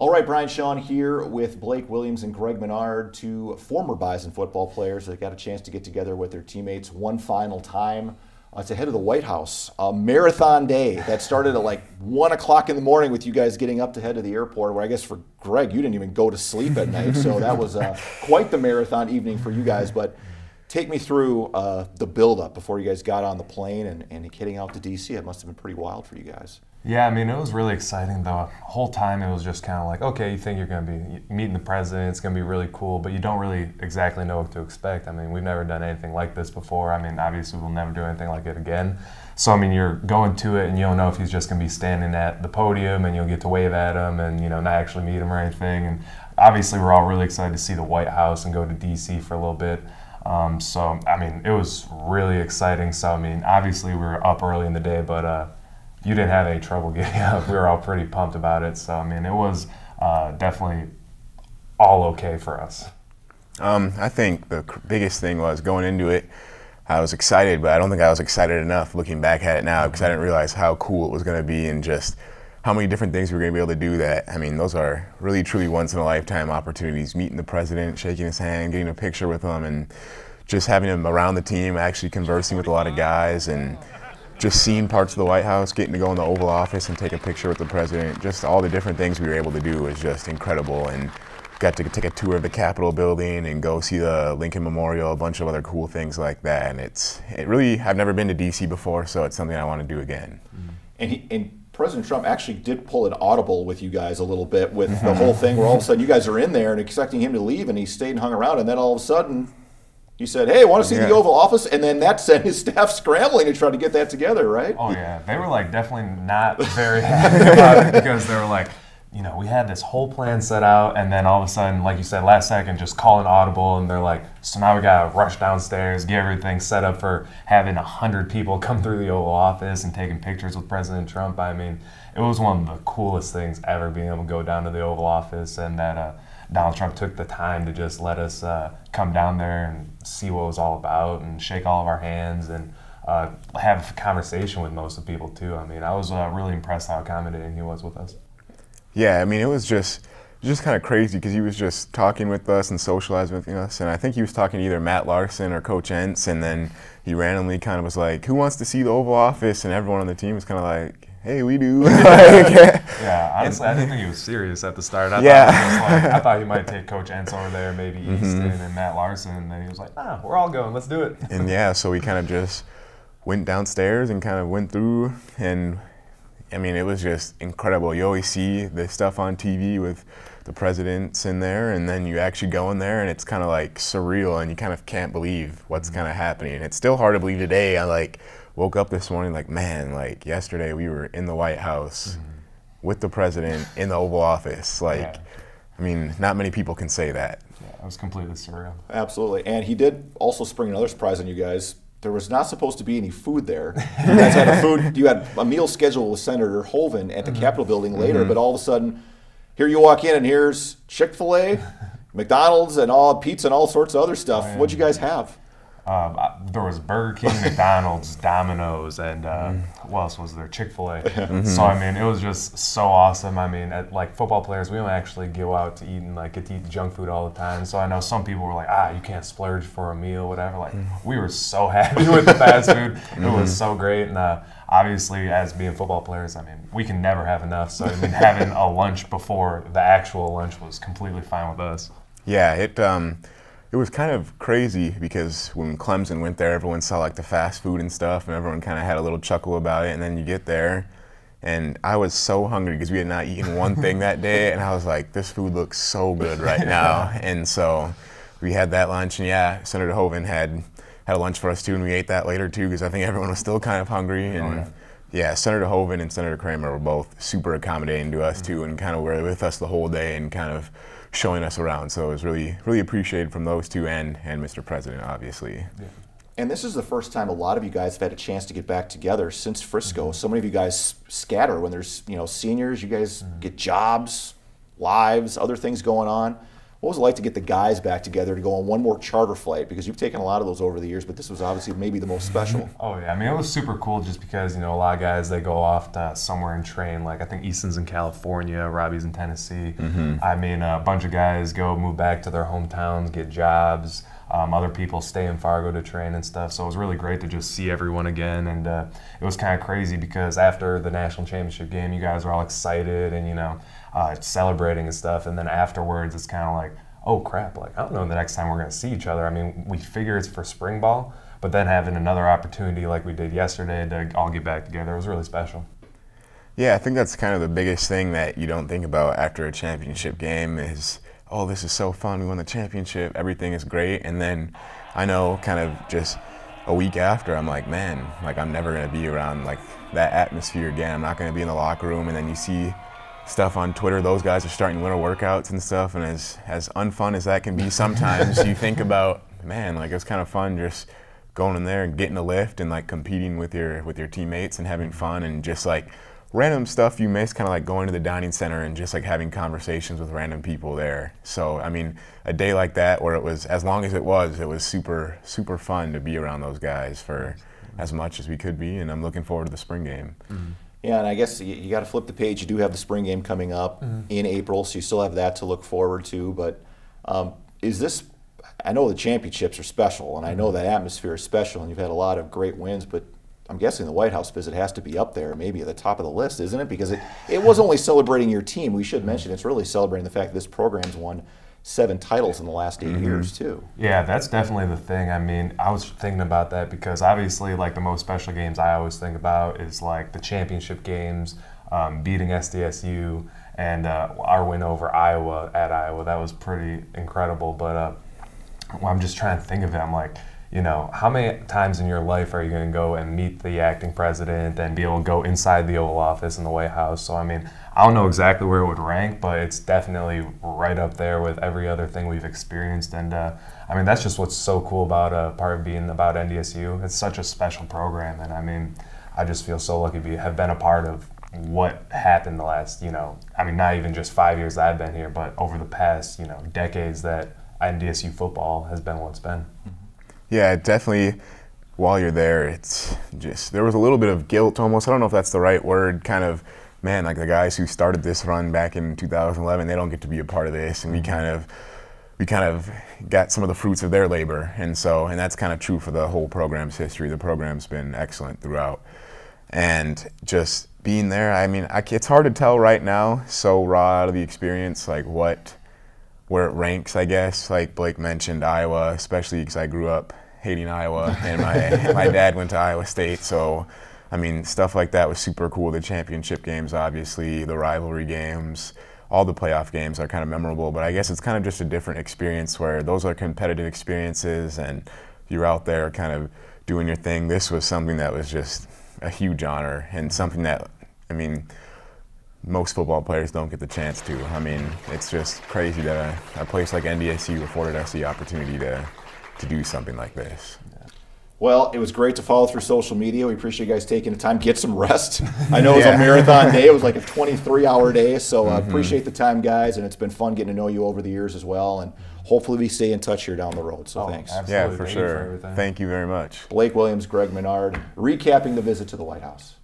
All right, Brian, Shawn here with Blake, Williams, and Greg Menard, two former Bison football players that got a chance to get together with their teammates one final time. It's ahead of the White House, a marathon day that started at like 1 o'clock in the morning with you guys getting up to head to the airport, where I guess for Greg, you didn't even go to sleep at night, so that was quite the marathon evening for you guys. But take me through the build-up before you guys got on the plane and heading out to D.C. It must have been pretty wild for you guys. Yeah, I mean, it was really exciting. The whole time it was just kind of like, okay, you think you're going to be meeting the president, it's going to be really cool, but you don't really exactly know what to expect. I mean, we've never done anything like this before. I mean, obviously we'll never do anything like it again. So, I mean, you're going to it and you don't know if he's just going to be standing at the podium and you'll get to wave at him and, you know, not actually meet him or anything. And obviously we're all really excited to see the White House and go to D.C. for a little bit. So, I mean, it was really exciting. So, I mean, obviously we were up early in the day, but you didn't have any trouble getting up. We were all pretty pumped about it. So, I mean, it was definitely all okay for us. I think the biggest thing was going into it, I was excited, but I don't think I was excited enough looking back at it now because I didn't realize how cool it was going to be and just how many different things we were going to be able to do that. I mean, those are really, truly once-in-a-lifetime opportunities, meeting the president, shaking his hand, getting a picture with him, and just having him around the team, actually conversing with a lot of guys, and just seeing parts of the White House, getting to go in the Oval Office and take a picture with the president. Just all the different things we were able to do was just incredible. And got to take a tour of the Capitol building and go see the Lincoln Memorial, a bunch of other cool things like that. And it really, I've never been to D.C. before, so it's something I want to do again. And President Trump actually did pull an audible with you guys a little bit with the whole thing where all of a sudden you guys are in there and expecting him to leave, and he stayed and hung around, and then all of a sudden he said, hey, want to see the Oval Office? And then that sent his staff scrambling to try to get that together, right? Oh, yeah. They were, like, definitely not very happy about it because they were like, you know, we had this whole plan set out, and then all of a sudden, like you said, last second, just call an audible, and they're like, so now we got to rush downstairs, get everything set up for having 100 people come through the Oval Office and taking pictures with President Trump. I mean, it was one of the coolest things ever, being able to go down to the Oval Office, and that Donald Trump took the time to just let us come down there and see what it was all about and shake all of our hands and have a conversation with most of the people too. I mean, I was really impressed how accommodating he was with us. Yeah, I mean, it was just kind of crazy because he was just talking with us and socializing with us, and I think he was talking to either Matt Larson or Coach Entz, and then he randomly kind of was like, who wants to see the Oval Office? And everyone on the team was kind of like, hey, we do. Yeah, honestly, I didn't think he was serious at the start. I thought he might take Coach Entz over there, maybe Easton and Matt Larson, and then he was like, we're all going, let's do it. And yeah, so we kind of just went downstairs and kind of went through, and I mean, it was just incredible. You always see the stuff on TV with the presidents in there, and then you actually go in there, and it's kind of like surreal, and you kind of can't believe what's kind of happening. It's still hard to believe today. I woke up this morning like, man, like yesterday we were in the White House with the president in the Oval Office. I mean, not many people can say that. Yeah, it was completely surreal. Absolutely. And he did also spring another surprise on you guys. There was not supposed to be any food there. You guys had you had a meal scheduled with Senator Hoeven at the Capitol building later, but all of a sudden, here you walk in and here's Chick-fil-A, McDonald's, and all pizza and all sorts of other stuff. What'd you guys have? There was Burger King, McDonald's, Domino's, and what else was there? Chick-fil-A. So, I mean, it was just so awesome. I mean, like football players, we don't actually go out to eat and get to eat junk food all the time. So I know some people were like, you can't splurge for a meal, whatever. Like, we were so happy with the fast food. It was so great. And obviously, as being football players, I mean, we can never have enough. So, I mean, having a lunch before the actual lunch was completely fine with us. Yeah, it was kind of crazy because when Clemson went there, everyone saw the fast food and stuff, and everyone kind of had a little chuckle about it. And then you get there, and I was so hungry because we had not eaten one thing that day, and I was like, this food looks so good right now. And so we had that lunch, and yeah, Senator Hoeven had a lunch for us too, and we ate that later too because I think everyone was still kind of hungry. And yeah, Senator Hoeven and Senator Kramer were both super accommodating to us too, and kind of were with us the whole day and kind of showing us around. So it was really, really appreciated from those two and Mr. President, obviously. Yeah. And this is the first time a lot of you guys have had a chance to get back together since Frisco. So many of you guys scatter when there's seniors. You guys get jobs, lives, other things going on. What was it like to get the guys back together to go on one more charter flight? Because you've taken a lot of those over the years, but this was obviously maybe the most special. Oh yeah, I mean it was super cool just because a lot of guys they go off to somewhere and train. Like I think Easton's in California, Robbie's in Tennessee. I mean a bunch of guys move back to their hometowns, get jobs. Other people stay in Fargo to train and stuff. So it was really great to just see everyone again. And it was kind of crazy because after the national championship game, you guys were all excited and celebrating and stuff. And then afterwards, it's kind of like, oh crap! Like I don't know the next time we're going to see each other. I mean, we figure it's for spring ball, but then having another opportunity like we did yesterday to all get back together was really special. Yeah, I think that's kind of the biggest thing that you don't think about after a championship game is, oh, this is so fun, we won the championship, everything is great. And then I know kind of just a week after, I'm like, man, like I'm never going to be around like that atmosphere again. I'm not going to be in the locker room. And then you see stuff on Twitter, those guys are starting winter workouts and stuff. And as unfun as that can be sometimes, you think about, man, like it's kind of fun just going in there and getting a lift and like competing with your teammates and having fun and just like random stuff you miss, kind of like going to the dining center and just like having conversations with random people there. So, I mean, a day like that where it was, as long as it was super, super fun to be around those guys for as much as we could be, and I'm looking forward to the spring game. Yeah, and I guess you got to flip the page. You do have the spring game coming up in April, so you still have that to look forward to. But is this, I know the championships are special, and I know that atmosphere is special, and you've had a lot of great wins, but I'm guessing the White House visit has to be up there, maybe at the top of the list, isn't it? Because it was only celebrating your team. We should mention it's really celebrating the fact that this program's won 7 titles in the last 8 years, too. Yeah, that's definitely the thing. I mean, I was thinking about that because obviously, like, the most special games I always think about is, like, the championship games, beating SDSU, and our win over Iowa at Iowa. That was pretty incredible. But I'm just trying to think of it. I'm like, how many times in your life are you going to go and meet the acting president and be able to go inside the Oval Office in the White House? So, I mean, I don't know exactly where it would rank, but it's definitely right up there with every other thing we've experienced. And, I mean, that's just what's so cool about part of being about NDSU. It's such a special program. And, I mean, I just feel so lucky to have been a part of what happened the last, I mean, not even just 5 years that I've been here, but over the past, decades that NDSU football has been what it's been. Yeah, definitely. While you're there, it's just, there was a little bit of guilt almost. I don't know if that's the right word. Kind of, man, like the guys who started this run back in 2011, they don't get to be a part of this, and we kind of got some of the fruits of their labor, and that's kind of true for the whole program's history. The program's been excellent throughout, and just being there. I mean, it's hard to tell right now, so raw out of the experience, like where it ranks, I guess. Like Blake mentioned, Iowa, especially because I grew up hating Iowa, and my dad went to Iowa State. So, I mean, stuff like that was super cool. The championship games, obviously, the rivalry games, all the playoff games are kind of memorable. But I guess it's kind of just a different experience where those are competitive experiences, and you're out there kind of doing your thing. This was something that was just a huge honor, and something that, I mean, most football players don't get the chance to. I mean, it's just crazy that a place like NDSU afforded us the opportunity to do something like this. Well, it was great to follow through social media. We appreciate you guys taking the time. Get some rest. I know it was a marathon day. It was like a 23-hour day, so I appreciate the time, guys, and it's been fun getting to know you over the years as well, and hopefully we stay in touch here down the road, so thanks. Absolutely. Yeah, for sure. Thank you very much. Blake Williams, Greg Menard, recapping the visit to the White House.